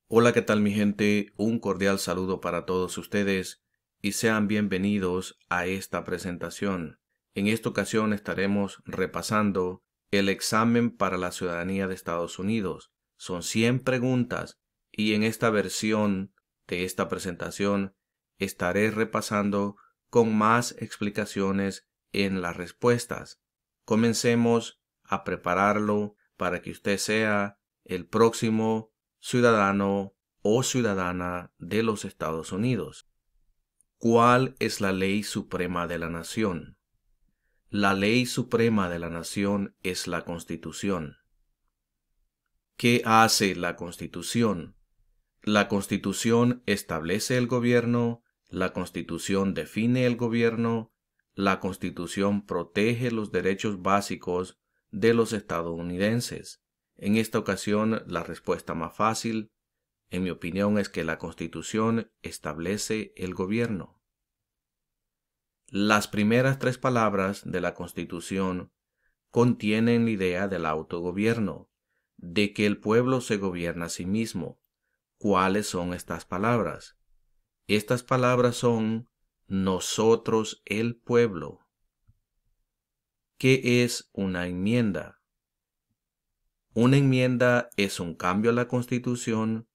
Hola, ¿qué tal mi gente? Un cordial saludo para todos ustedes y sean bienvenidos a esta presentación. En esta ocasión estaremos repasando el examen para la ciudadanía de Estados Unidos. Son 100 preguntas y en esta versión de esta presentación estaré repasando con más explicaciones en las respuestas. Comencemos a prepararlo para que usted sea el próximo ciudadano o ciudadana de los Estados Unidos. ¿Cuál es la ley suprema de la nación? La ley suprema de la nación es la Constitución. ¿Qué hace la Constitución? La Constitución establece el gobierno, la Constitución define el gobierno, la Constitución protege los derechos básicos de los estadounidenses. En esta ocasión, la respuesta más fácil, en mi opinión, es que la Constitución establece el gobierno. Las primeras 3 palabras de la Constitución contienen la idea del autogobierno, de que el pueblo se gobierna a sí mismo. ¿Cuáles son estas palabras? Estas palabras son nosotros el pueblo. ¿Qué es una enmienda? Una enmienda es un cambio a la Constitución.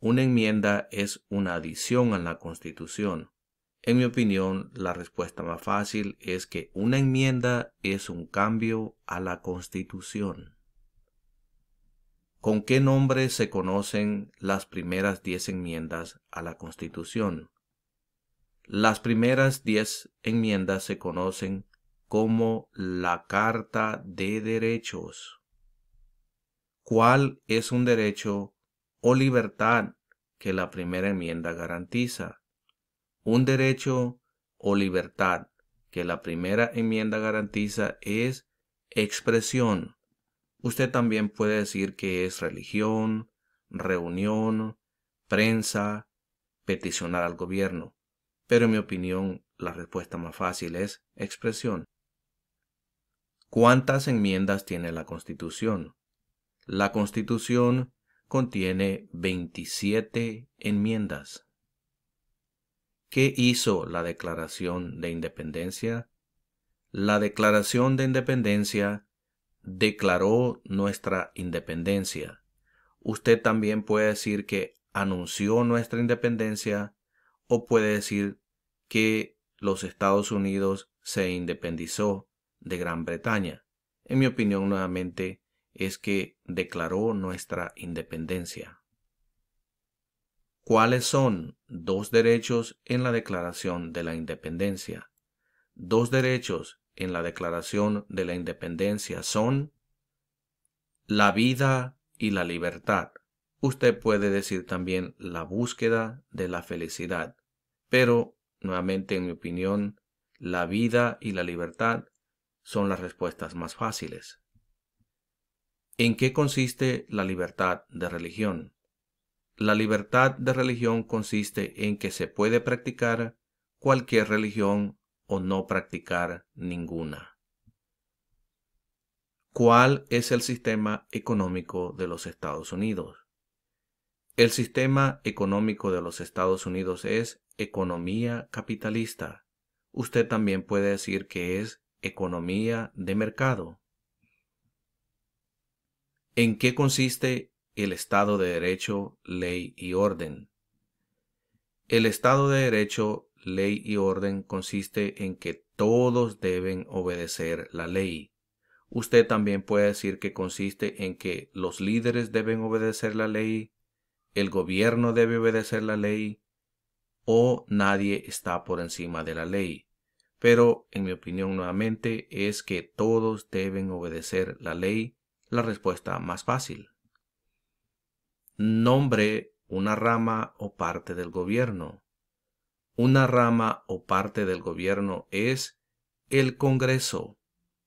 Una enmienda es una adición a la Constitución. En mi opinión, la respuesta más fácil es que una enmienda es un cambio a la Constitución. ¿Con qué nombre se conocen las primeras 10 enmiendas a la Constitución? Las primeras 10 enmiendas se conocen como la Carta de Derechos. ¿Cuál es un derecho o libertad que la primera enmienda garantiza? Un derecho o libertad que la primera enmienda garantiza es expresión. Usted también puede decir que es religión, reunión, prensa, peticionar al gobierno. Pero en mi opinión, la respuesta más fácil es expresión. ¿Cuántas enmiendas tiene la Constitución? La Constitución contiene 27 enmiendas. ¿Qué hizo la Declaración de Independencia? La Declaración de Independencia declaró nuestra independencia. Usted también puede decir que anunció nuestra independencia o puede decir que los Estados Unidos se independizó de Gran Bretaña. En mi opinión, nuevamente, es que declaró nuestra independencia. ¿Cuáles son 2 derechos en la Declaración de la Independencia? 2 derechos en la Declaración de la Independencia son la vida y la libertad. Usted puede decir también la búsqueda de la felicidad, pero, nuevamente, en mi opinión, la vida y la libertad son las respuestas más fáciles. ¿En qué consiste la libertad de religión? La libertad de religión consiste en que se puede practicar cualquier religión o no practicar ninguna. ¿Cuál es el sistema económico de los Estados Unidos? El sistema económico de los Estados Unidos es economía capitalista. Usted también puede decir que es economía de mercado. ¿En qué consiste el Estado de Derecho, Ley y Orden? El Estado de Derecho, Ley y Orden consiste en que todos deben obedecer la ley. Usted también puede decir que consiste en que los líderes deben obedecer la ley, el gobierno debe obedecer la ley o nadie está por encima de la ley. Pero, en mi opinión, nuevamente, es que todos deben obedecer la ley, la respuesta más fácil. Nombre una rama o parte del gobierno. Una rama o parte del gobierno es el Congreso.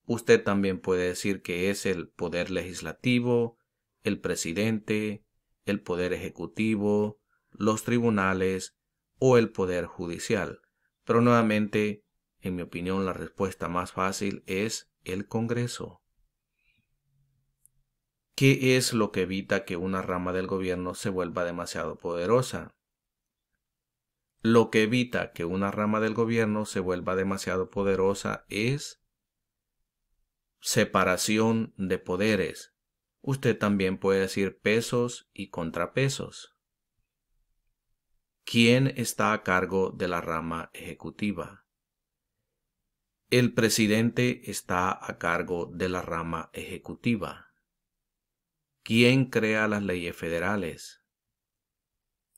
Usted también puede decir que es el poder legislativo, el presidente, el poder ejecutivo, los tribunales o el poder judicial. Pero nuevamente, en mi opinión, la respuesta más fácil es el Congreso. ¿Qué es lo que evita que una rama del gobierno se vuelva demasiado poderosa? Lo que evita que una rama del gobierno se vuelva demasiado poderosa es separación de poderes. Usted también puede decir pesos y contrapesos. ¿Quién está a cargo de la rama ejecutiva? El presidente está a cargo de la rama ejecutiva. ¿Quién crea las leyes federales?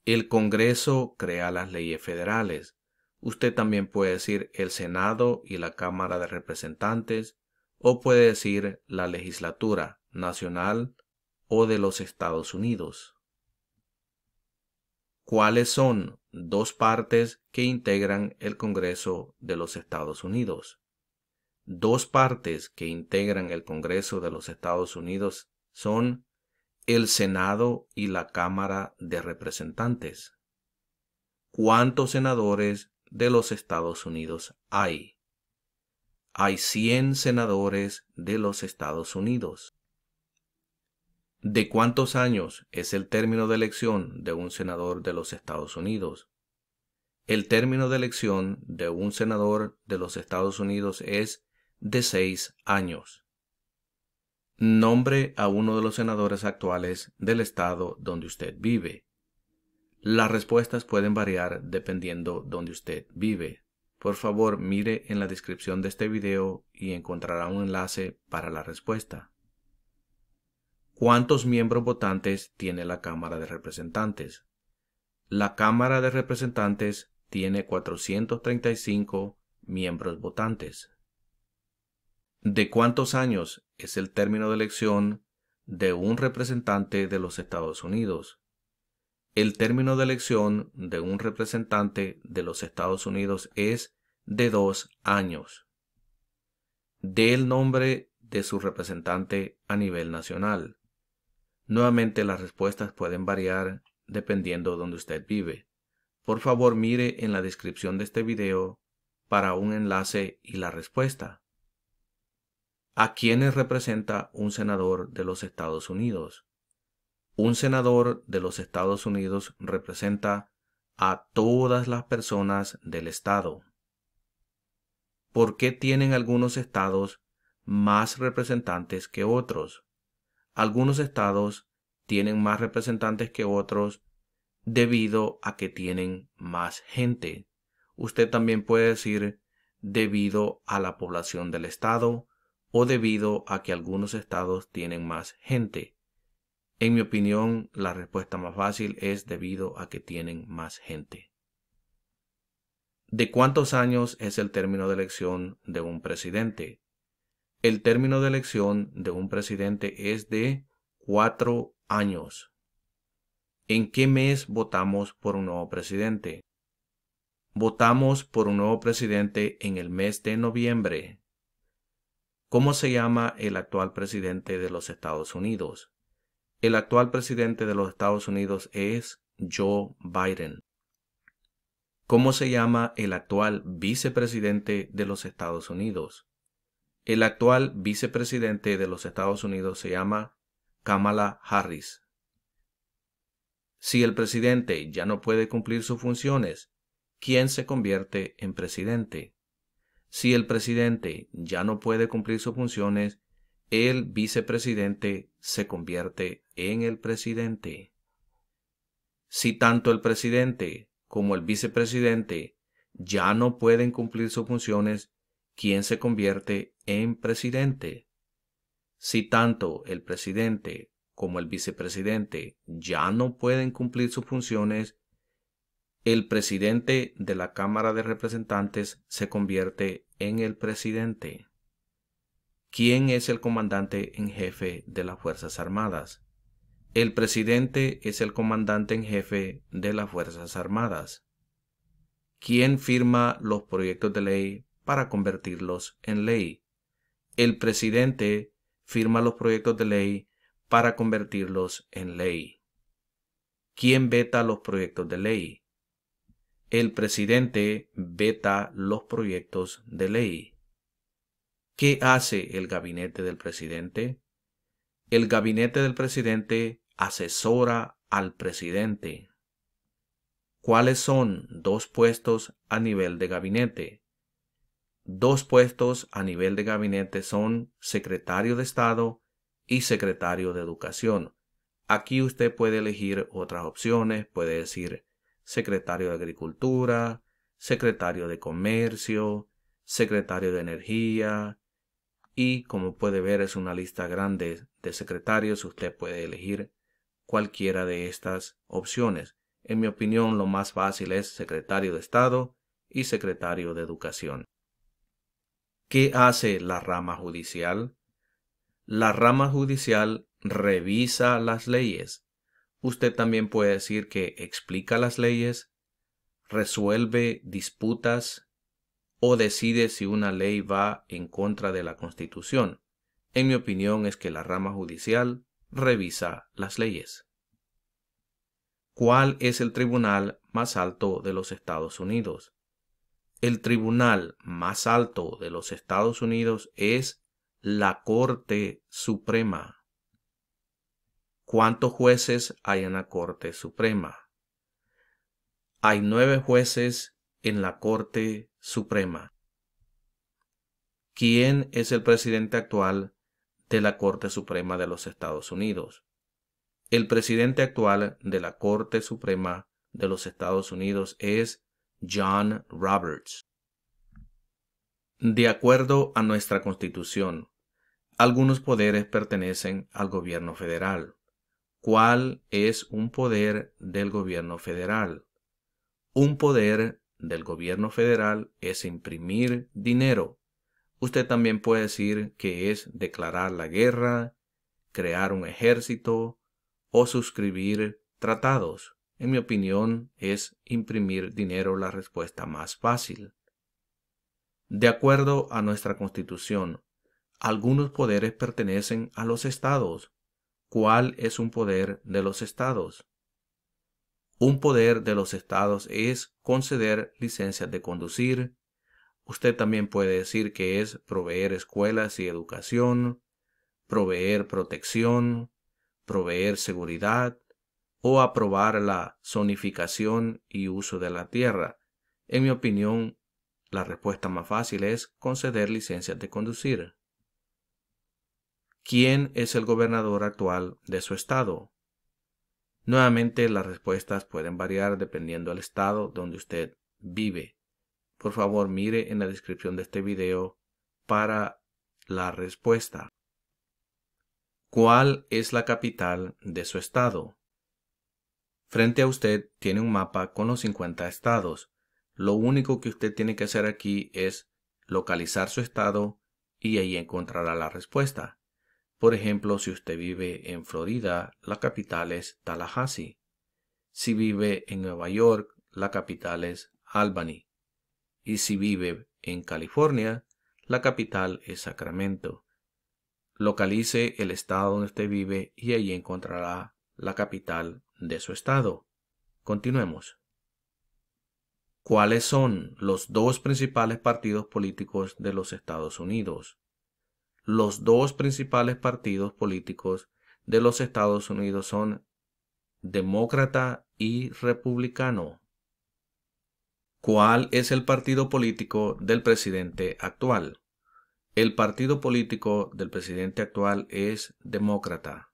El Congreso crea las leyes federales. Usted también puede decir el Senado y la Cámara de Representantes, o puede decir la legislatura nacional o de los Estados Unidos. ¿Cuáles son dos partes que integran el Congreso de los Estados Unidos? Dos partes que integran el Congreso de los Estados Unidos son el Senado y la Cámara de Representantes. ¿Cuántos senadores de los Estados Unidos hay? Hay 100 senadores de los Estados Unidos. ¿De cuántos años es el término de elección de un senador de los Estados Unidos? El término de elección de un senador de los Estados Unidos es de 6 años. Nombre a uno de los senadores actuales del estado donde usted vive. Las respuestas pueden variar dependiendo donde usted vive. Por favor, mire en la descripción de este video y encontrará un enlace para la respuesta. ¿Cuántos miembros votantes tiene la Cámara de Representantes? La Cámara de Representantes tiene 435 miembros votantes. ¿De cuántos años es el término de elección de un representante de los Estados Unidos? El término de elección de un representante de los Estados Unidos es de 2 años. Dé el nombre de su representante a nivel nacional. Nuevamente, las respuestas pueden variar dependiendo de donde usted vive. Por favor, mire en la descripción de este video para un enlace y la respuesta. ¿A quiénes representa un senador de los Estados Unidos? Un senador de los Estados Unidos representa a todas las personas del estado. ¿Por qué tienen algunos estados más representantes que otros? Algunos estados tienen más representantes que otros debido a que tienen más gente. Usted también puede decir debido a la población del estado o debido a que algunos estados tienen más gente. En mi opinión, la respuesta más fácil es debido a que tienen más gente. ¿De cuántos años es el término de elección de un presidente? El término de elección de un presidente es de 4 años. ¿En qué mes votamos por un nuevo presidente? Votamos por un nuevo presidente en el mes de noviembre. ¿Cómo se llama el actual presidente de los Estados Unidos? El actual presidente de los Estados Unidos es Joe Biden. ¿Cómo se llama el actual vicepresidente de los Estados Unidos? El actual vicepresidente de los Estados Unidos se llama Kamala Harris. Si el presidente ya no puede cumplir sus funciones, ¿quién se convierte en presidente? Si el presidente ya no puede cumplir sus funciones, el vicepresidente se convierte en el presidente. Si tanto el presidente como el vicepresidente ya no pueden cumplir sus funciones, ¿quién se convierte en presidente? Si tanto el presidente como el vicepresidente ya no pueden cumplir sus funciones, el presidente de la Cámara de Representantes se convierte en el presidente. ¿Quién es el comandante en jefe de las Fuerzas Armadas? El presidente es el comandante en jefe de las Fuerzas Armadas. ¿Quién firma los proyectos de ley para convertirlos en ley? El presidente firma los proyectos de ley para convertirlos en ley. ¿Quién veta los proyectos de ley? El presidente veta los proyectos de ley. ¿Qué hace el gabinete del presidente? El gabinete del presidente asesora al presidente. ¿Cuáles son dos puestos a nivel de gabinete? Dos puestos a nivel de gabinete son secretario de Estado y secretario de Educación. Aquí usted puede elegir otras opciones, puede decir secretario de Agricultura, secretario de Comercio, secretario de Energía, y como puede ver es una lista grande de secretarios. Usted puede elegir cualquiera de estas opciones. En mi opinión, lo más fácil es secretario de Estado y secretario de Educación. ¿Qué hace la rama judicial? La rama judicial revisa las leyes. Usted también puede decir que explica las leyes, resuelve disputas o decide si una ley va en contra de la Constitución. En mi opinión es que la rama judicial revisa las leyes. ¿Cuál es el tribunal más alto de los Estados Unidos? El tribunal más alto de los Estados Unidos es la Corte Suprema. ¿Cuántos jueces hay en la Corte Suprema? Hay 9 jueces en la Corte Suprema. ¿Quién es el presidente actual de la Corte Suprema de los Estados Unidos? El presidente actual de la Corte Suprema de los Estados Unidos es John Roberts. De acuerdo a nuestra Constitución, algunos poderes pertenecen al gobierno federal. ¿Cuál es un poder del gobierno federal? Un poder del gobierno federal es imprimir dinero. Usted también puede decir que es declarar la guerra, crear un ejército o suscribir tratados. En mi opinión, es imprimir dinero la respuesta más fácil. De acuerdo a nuestra Constitución, algunos poderes pertenecen a los estados. ¿Cuál es un poder de los estados? Un poder de los estados es conceder licencias de conducir. Usted también puede decir que es proveer escuelas y educación, proveer protección, proveer seguridad o aprobar la zonificación y uso de la tierra. En mi opinión, la respuesta más fácil es conceder licencias de conducir. ¿Quién es el gobernador actual de su estado? Nuevamente, las respuestas pueden variar dependiendo del estado donde usted vive. Por favor, mire en la descripción de este video para la respuesta. ¿Cuál es la capital de su estado? Frente a usted tiene un mapa con los 50 estados. Lo único que usted tiene que hacer aquí es localizar su estado y ahí encontrará la respuesta. Por ejemplo, si usted vive en Florida, la capital es Tallahassee. Si vive en Nueva York, la capital es Albany. Y si vive en California, la capital es Sacramento. Localice el estado donde usted vive y allí encontrará la capital de su estado. Continuemos. ¿Cuáles son los dos principales partidos políticos de los Estados Unidos? Los dos principales partidos políticos de los Estados Unidos son demócrata y republicano. ¿Cuál es el partido político del presidente actual? El partido político del presidente actual es demócrata.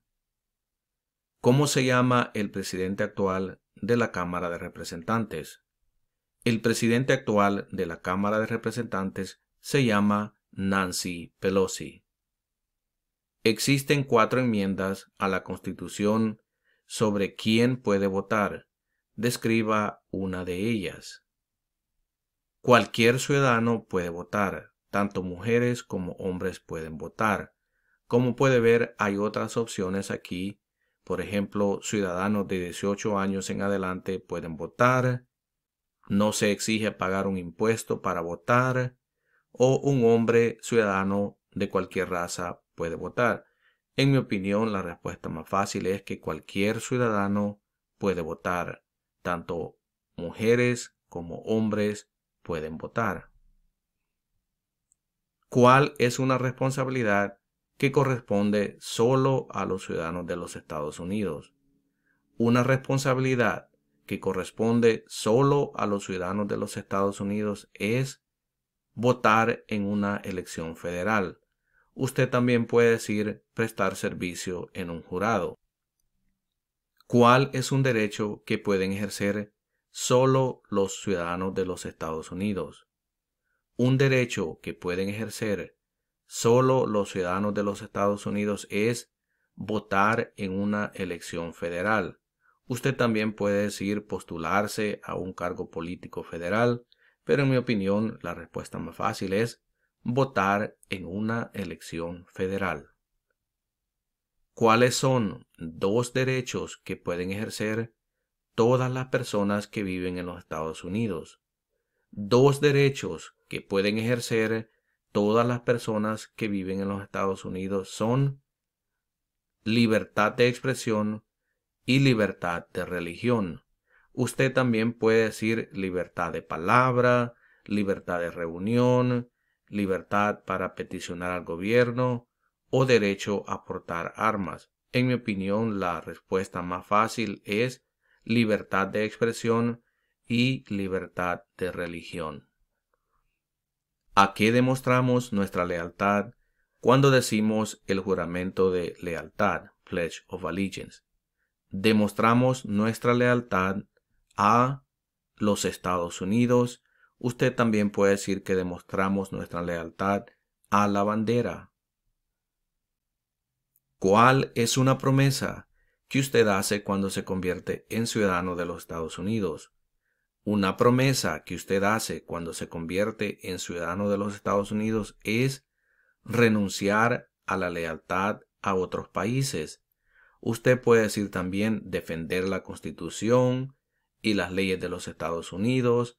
¿Cómo se llama el presidente actual de la Cámara de Representantes? El presidente actual de la Cámara de Representantes se llama Nancy Pelosi. Existen 4 enmiendas a la Constitución sobre quién puede votar. Describa una de ellas. Cualquier ciudadano puede votar. Tanto mujeres como hombres pueden votar. Como puede ver, hay otras opciones aquí. Por ejemplo, ciudadanos de 18 años en adelante pueden votar. No se exige pagar un impuesto para votar. O un hombre ciudadano de cualquier raza puede votar. En mi opinión, la respuesta más fácil es que cualquier ciudadano puede votar. Tanto mujeres como hombres pueden votar. ¿Cuál es una responsabilidad que corresponde solo a los ciudadanos de los Estados Unidos. Una responsabilidad que corresponde solo a los ciudadanos de los Estados Unidos es votar en una elección federal. Usted también puede decir prestar servicio en un jurado. ¿Cuál es un derecho que pueden ejercer solo los ciudadanos de los Estados Unidos? Un derecho que pueden ejercer solo los ciudadanos de los Estados Unidos es votar en una elección federal. Usted también puede decir postularse a un cargo político federal, pero en mi opinión la respuesta más fácil es votar en una elección federal. ¿Cuáles son dos derechos que pueden ejercer todas las personas que viven en los Estados Unidos? Dos derechos que pueden ejercer todas las personas que viven en los Estados Unidos son libertad de expresión y libertad de religión. Usted también puede decir libertad de palabra, libertad de reunión, libertad para peticionar al gobierno o derecho a portar armas. En mi opinión, la respuesta más fácil es libertad de expresión y libertad de religión. ¿A qué demostramos nuestra lealtad cuando decimos el juramento de lealtad, Pledge of Allegiance? Demostramos nuestra lealtad a los Estados Unidos. Usted también puede decir que demostramos nuestra lealtad a la bandera. ¿Cuál es una promesa que usted hace cuando se convierte en ciudadano de los Estados Unidos? Una promesa que usted hace cuando se convierte en ciudadano de los Estados Unidos es renunciar a la lealtad a otros países. Usted puede decir también defender la Constitución y las leyes de los Estados Unidos,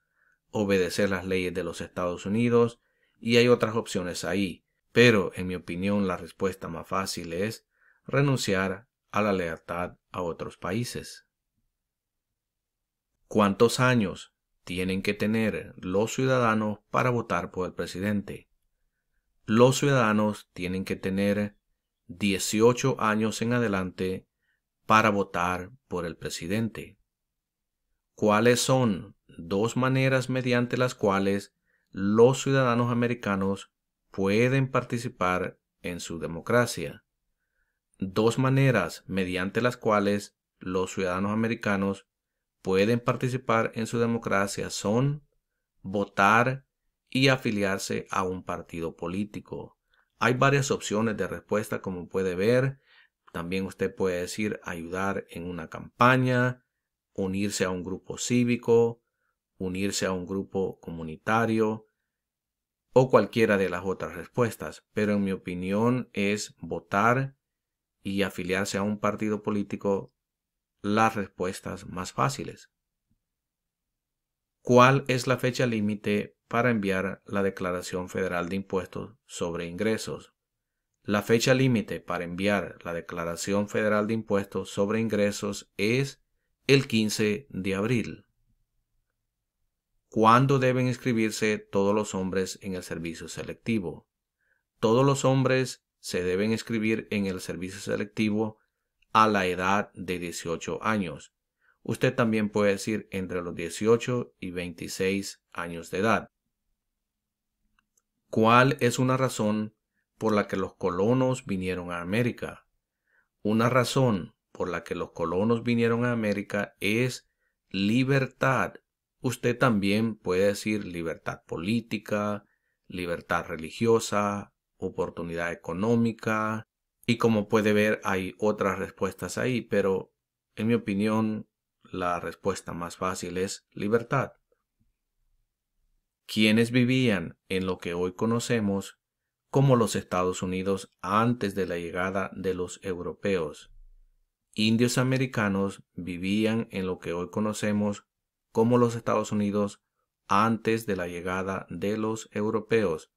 obedecer las leyes de los Estados Unidos, y hay otras opciones ahí. Pero, en mi opinión, la respuesta más fácil es renunciar a la lealtad a otros países. ¿Cuántos años tienen que tener los ciudadanos para votar por el presidente? Los ciudadanos tienen que tener 18 años en adelante para votar por el presidente. ¿Cuáles son dos maneras mediante las cuales los ciudadanos americanos pueden participar en su democracia? Dos maneras mediante las cuales los ciudadanos americanos pueden participar en su democracia son votar y afiliarse a un partido político. Hay varias opciones de respuesta, como puede ver. También usted puede decir ayudar en una campaña, unirse a un grupo cívico, unirse a un grupo comunitario o cualquiera de las otras respuestas. Pero en mi opinión es votar y afiliarse a un partido político las respuestas más fáciles. ¿Cuál es la fecha límite para enviar la Declaración Federal de Impuestos sobre Ingresos? La fecha límite para enviar la Declaración Federal de Impuestos sobre Ingresos es el 15 de abril. ¿Cuándo deben inscribirse todos los hombres en el servicio selectivo? Todos los hombres se deben inscribir en el servicio selectivo a la edad de 18 años. Usted también puede decir entre los 18 y 26 años de edad. ¿Cuál es una razón por la que los colonos vinieron a América? Una razón por la que los colonos vinieron a América es libertad. Usted también puede decir libertad política, libertad religiosa, oportunidad económica, y como puede ver hay otras respuestas ahí, pero en mi opinión la respuesta más fácil es libertad. ¿Quiénes vivían en lo que hoy conocemos como los Estados Unidos antes de la llegada de los europeos? Indios americanos vivían en lo que hoy conocemos como los Estados Unidos antes de la llegada de los europeos.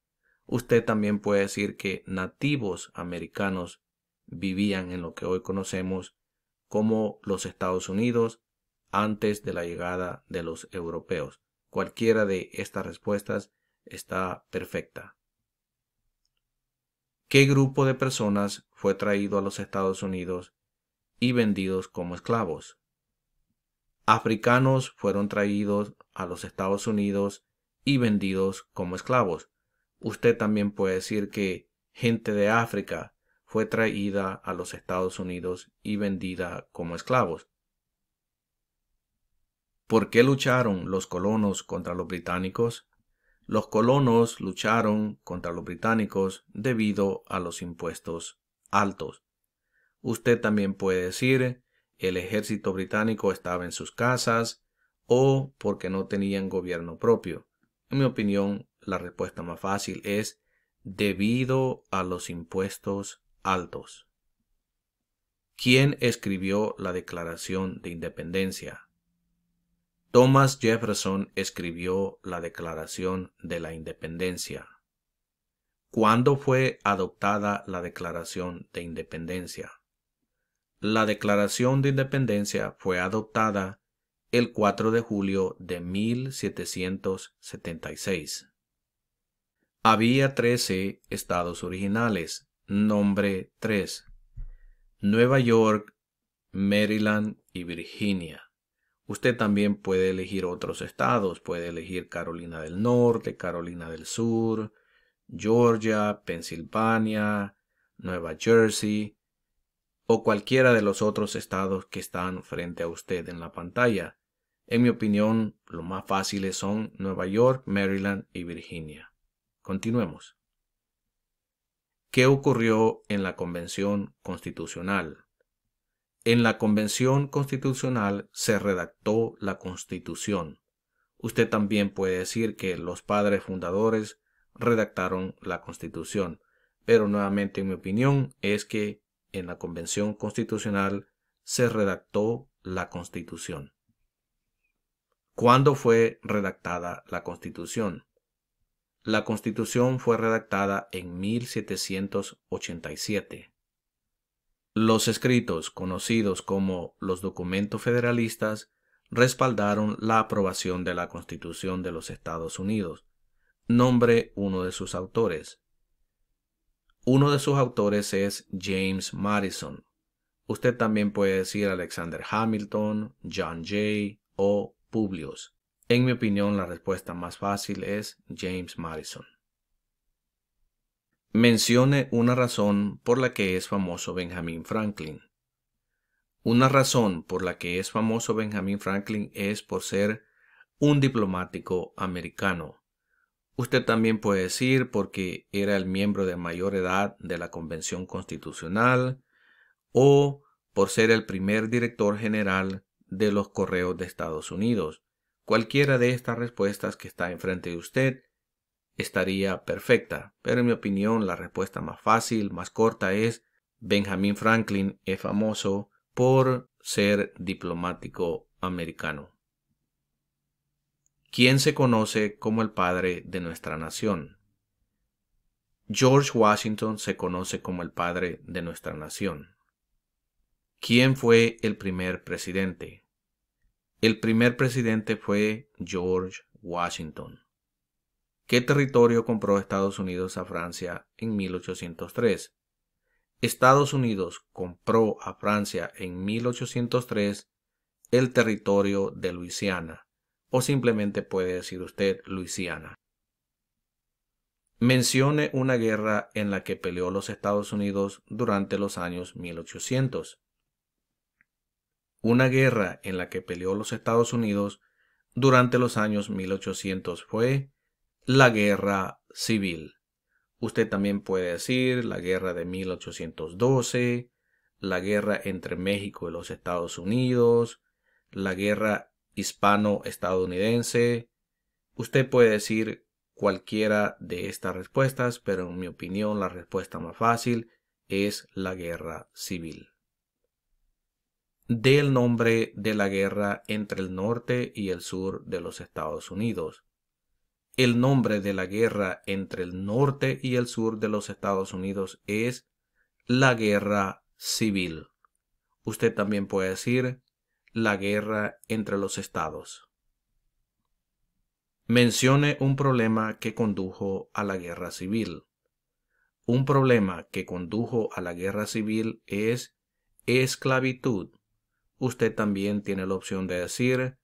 Usted también puede decir que nativos americanos vivían en lo que hoy conocemos como los Estados Unidos antes de la llegada de los europeos. Cualquiera de estas respuestas está perfecta. ¿Qué grupo de personas fue traído a los Estados Unidos y vendidos como esclavos? Africanos fueron traídos a los Estados Unidos y vendidos como esclavos. Usted también puede decir que gente de África fue traída a los Estados Unidos y vendida como esclavos. ¿Por qué lucharon los colonos contra los británicos? Los colonos lucharon contra los británicos debido a los impuestos altos. Usted también puede decir el ejército británico estaba en sus casas o porque no tenían gobierno propio. En mi opinión, la respuesta más fácil es debido a los impuestos altos. ¿Quién escribió la Declaración de Independencia? Thomas Jefferson escribió la Declaración de la Independencia. ¿Cuándo fue adoptada la Declaración de Independencia? La Declaración de Independencia fue adoptada el 4 de julio de 1776. Había 13 estados originales. Nombre 3. Nueva York, Maryland y Virginia. Usted también puede elegir otros estados. Puede elegir Carolina del Norte, Carolina del Sur, Georgia, Pensilvania, Nueva Jersey o cualquiera de los otros estados que están frente a usted en la pantalla. En mi opinión, los más fáciles son Nueva York, Maryland y Virginia. Continuemos. ¿Qué ocurrió en la Convención Constitucional? En la Convención Constitucional se redactó la Constitución. Usted también puede decir que los padres fundadores redactaron la Constitución, pero nuevamente en mi opinión es que en la Convención Constitucional se redactó la Constitución. ¿Cuándo fue redactada la Constitución? La Constitución fue redactada en 1787. Los escritos, conocidos como los documentos federalistas, respaldaron la aprobación de la Constitución de los Estados Unidos. Nombre uno de sus autores. Uno de sus autores es James Madison. Usted también puede decir Alexander Hamilton, John Jay o Publius. En mi opinión, la respuesta más fácil es James Madison. Mencione una razón por la que es famoso Benjamin Franklin. Una razón por la que es famoso Benjamin Franklin es por ser un diplomático americano. Usted también puede decir porque era el miembro de mayor edad de la Convención Constitucional o por ser el primer director general de los Correos de Estados Unidos. Cualquiera de estas respuestas que está enfrente de usted estaría perfecta, pero en mi opinión la respuesta más fácil, más corta es Benjamin Franklin es famoso por ser diplomático americano. ¿Quién se conoce como el padre de nuestra nación? George Washington se conoce como el padre de nuestra nación. ¿Quién fue el primer presidente? El primer presidente fue George Washington. ¿Qué territorio compró Estados Unidos a Francia en 1803? Estados Unidos compró a Francia en 1803 el territorio de Luisiana, o simplemente puede decir usted Luisiana. Mencione una guerra en la que peleó los Estados Unidos durante los años 1800. Una guerra en la que peleó los Estados Unidos durante los años 1800 fue la Guerra Civil. Usted también puede decir la guerra de 1812, la guerra entre México y los Estados Unidos, la guerra hispano-estadounidense. Usted puede decir cualquiera de estas respuestas, pero en mi opinión la respuesta más fácil es la Guerra Civil. Dé el nombre de la guerra entre el norte y el sur de los Estados Unidos. El nombre de la guerra entre el norte y el sur de los Estados Unidos es la Guerra Civil. Usted también puede decir la guerra entre los estados. Mencione un problema que condujo a la Guerra Civil. Un problema que condujo a la guerra civil es esclavitud. Usted también tiene la opción de decir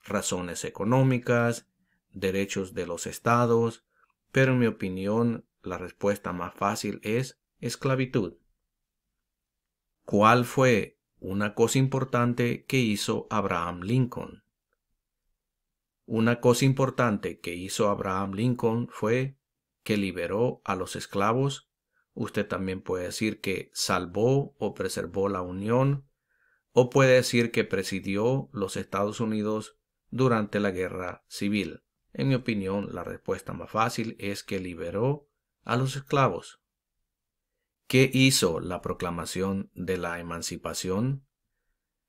razones económicas, derechos de los estados, pero en mi opinión la respuesta más fácil es esclavitud. ¿Cuál fue una cosa importante que hizo Abraham Lincoln? Una cosa importante que hizo Abraham Lincoln fue que liberó a los esclavos. Usted también puede decir que salvó o preservó la Unión, o puede decir que presidió los Estados Unidos durante la Guerra Civil. En mi opinión, la respuesta más fácil es que liberó a los esclavos. ¿Qué hizo la Proclamación de la Emancipación?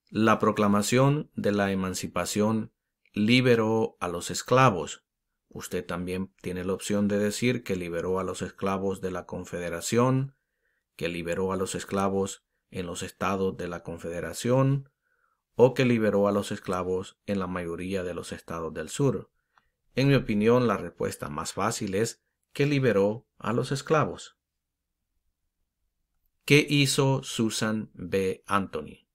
La Proclamación de la Emancipación liberó a los esclavos. Usted también tiene la opción de decir que liberó a los esclavos de la Confederación, que liberó a los esclavos en los estados de la Confederación, o que liberó a los esclavos en la mayoría de los estados del sur. En mi opinión, la respuesta más fácil es que liberó a los esclavos. ¿Qué hizo Susan B. Anthony?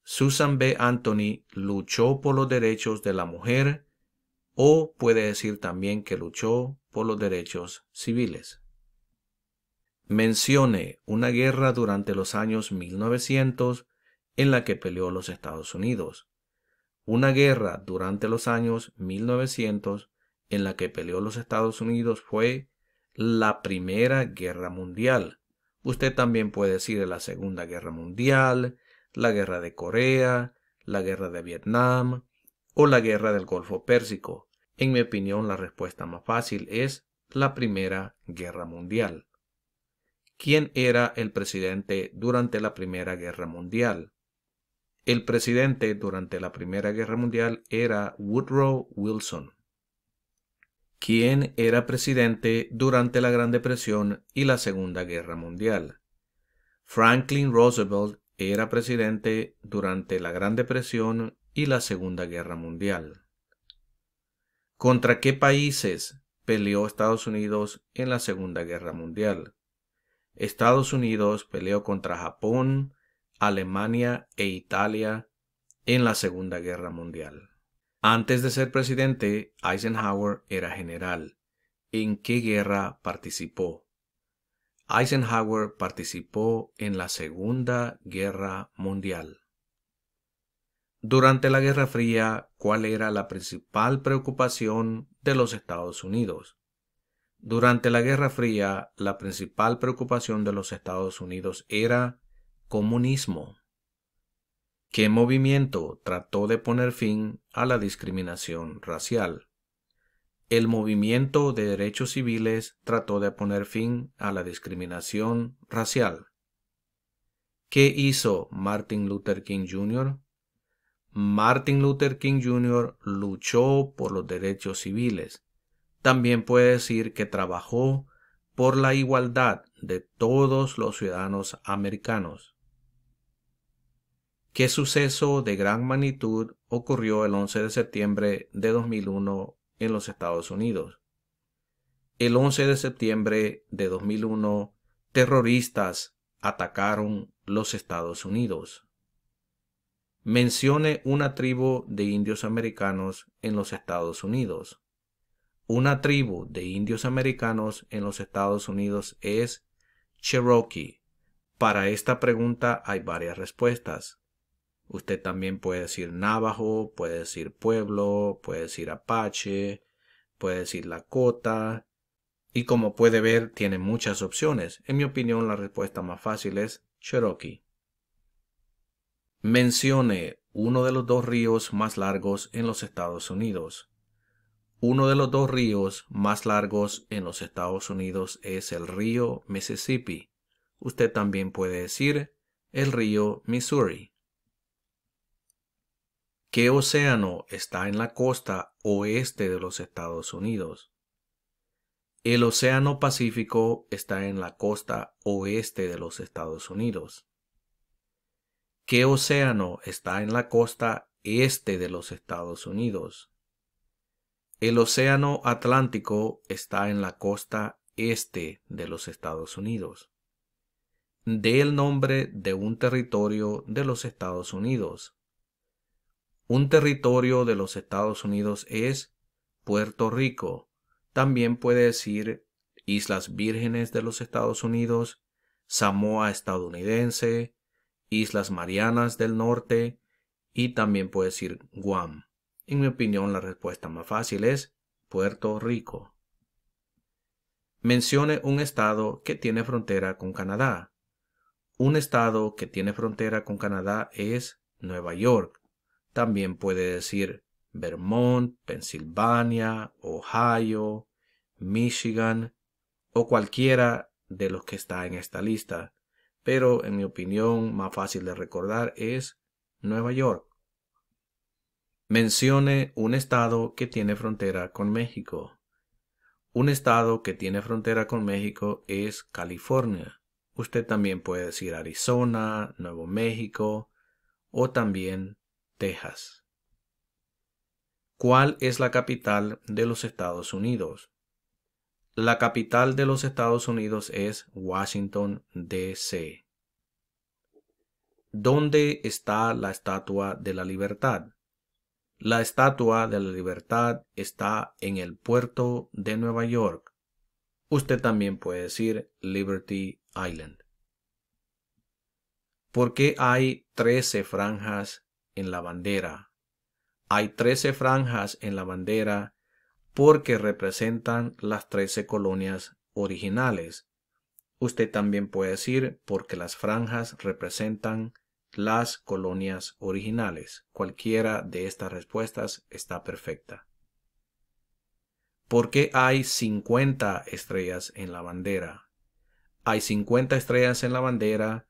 Susan B. Anthony luchó por los derechos de la mujer, o puede decir también que luchó por los derechos civiles. Mencione una guerra durante los años 1900 en la que peleó los Estados Unidos. Una guerra durante los años 1900 en la que peleó los Estados Unidos fue la Primera Guerra Mundial. Usted también puede decir la Segunda Guerra Mundial, la Guerra de Corea, la Guerra de Vietnam o la Guerra del Golfo Pérsico. En mi opinión, la respuesta más fácil es la Primera Guerra Mundial. ¿Quién era el presidente durante la Primera Guerra Mundial? El presidente durante la Primera Guerra Mundial era Woodrow Wilson. ¿Quién era presidente durante la Gran Depresión y la Segunda Guerra Mundial? Franklin Roosevelt era presidente durante la Gran Depresión y la Segunda Guerra Mundial. ¿Contra qué países peleó Estados Unidos en la Segunda Guerra Mundial? Estados Unidos peleó contra Japón, Alemania e Italia en la Segunda Guerra Mundial. Antes de ser presidente, Eisenhower era general. ¿En qué guerra participó? Eisenhower participó en la Segunda Guerra Mundial. Durante la Guerra Fría, ¿cuál era la principal preocupación de los Estados Unidos? Durante la Guerra Fría, la principal preocupación de los Estados Unidos era comunismo. ¿Qué movimiento trató de poner fin a la discriminación racial? El movimiento de derechos civiles trató de poner fin a la discriminación racial. ¿Qué hizo Martin Luther King Jr.? Martin Luther King Jr. luchó por los derechos civiles. También puede decir que trabajó por la igualdad de todos los ciudadanos americanos. ¿Qué suceso de gran magnitud ocurrió el 11 de septiembre de 2001 en los Estados Unidos? El 11 de septiembre de 2001, terroristas atacaron los Estados Unidos. Mencione una tribu de indios americanos en los Estados Unidos. Una tribu de indios americanos en los Estados Unidos es Cherokee. Para esta pregunta hay varias respuestas. Usted también puede decir Navajo, puede decir pueblo, puede decir Apache, puede decir Lakota. Y como puede ver, tiene muchas opciones. En mi opinión, la respuesta más fácil es Cherokee. Mencione uno de los dos ríos más largos en los Estados Unidos. Uno de los dos ríos más largos en los Estados Unidos es el río Mississippi. Usted también puede decir el río Missouri. ¿Qué océano está en la costa oeste de los Estados Unidos? El Océano Pacífico está en la costa oeste de los Estados Unidos. ¿Qué océano está en la costa este de los Estados Unidos? El Océano Atlántico está en la costa este de los Estados Unidos. Dé el nombre de un territorio de los Estados Unidos. Un territorio de los Estados Unidos es Puerto Rico. También puede decir Islas Vírgenes de los Estados Unidos, Samoa estadounidense, Islas Marianas del Norte y también puede decir Guam. En mi opinión, la respuesta más fácil es Puerto Rico. Mencione un estado que tiene frontera con Canadá. Un estado que tiene frontera con Canadá es Nueva York. También puede decir Vermont, Pensilvania, Ohio, Michigan o cualquiera de los que está en esta lista. Pero en mi opinión más fácil de recordar es Nueva York. Mencione un estado que tiene frontera con México. Un estado que tiene frontera con México es California. Usted también puede decir Arizona, Nuevo México o también Texas. ¿Cuál es la capital de los Estados Unidos? La capital de los Estados Unidos es Washington, D.C. ¿Dónde está la Estatua de la Libertad? La Estatua de la Libertad está en el puerto de Nueva York. Usted también puede decir Liberty Island. ¿Por qué hay 13 franjas en la bandera? Hay 13 franjas en la bandera porque representan las 13 colonias originales. Usted también puede decir porque las franjas representan las colonias originales. Cualquiera de estas respuestas está perfecta. ¿Por qué hay 50 estrellas en la bandera? Hay 50 estrellas en la bandera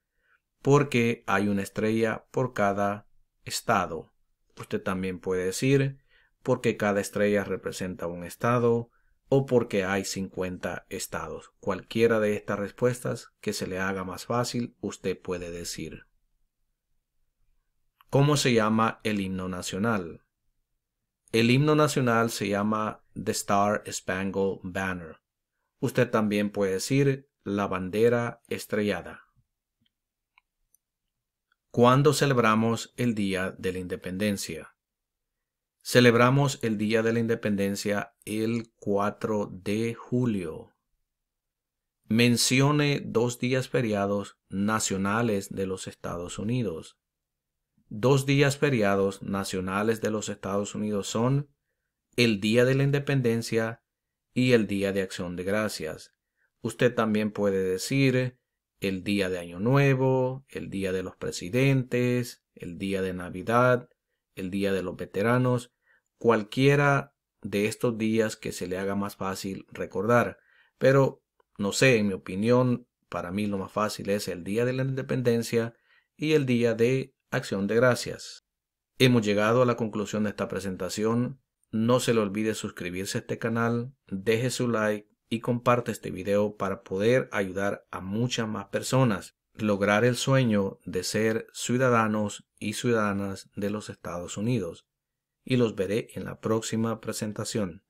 porque hay una estrella por cada estado. Usted también puede decir porque cada estrella representa un estado o porque hay 50 estados. Cualquiera de estas respuestas que se le haga más fácil, usted puede decir. ¿Cómo se llama el himno nacional? El himno nacional se llama The Star Spangled Banner. Usted también puede decir la bandera estrellada. ¿Cuándo celebramos el Día de la Independencia? Celebramos el Día de la Independencia el 4 de julio. Mencione 2 días feriados nacionales de los Estados Unidos. 2 días feriados nacionales de los Estados Unidos son el Día de la Independencia y el Día de Acción de Gracias. Usted también puede decir el Día de Año Nuevo, el Día de los Presidentes, el Día de Navidad, el Día de los Veteranos, cualquiera de estos días que se le haga más fácil recordar. Pero, no sé, en mi opinión, para mí lo más fácil es el Día de la Independencia y el Día de Acción de Gracias. Hemos llegado a la conclusión de esta presentación. No se le olvide suscribirse a este canal, deje su like y comparte este video para poder ayudar a muchas más personas a lograr el sueño de ser ciudadanos y ciudadanas de los Estados Unidos. Y los veré en la próxima presentación.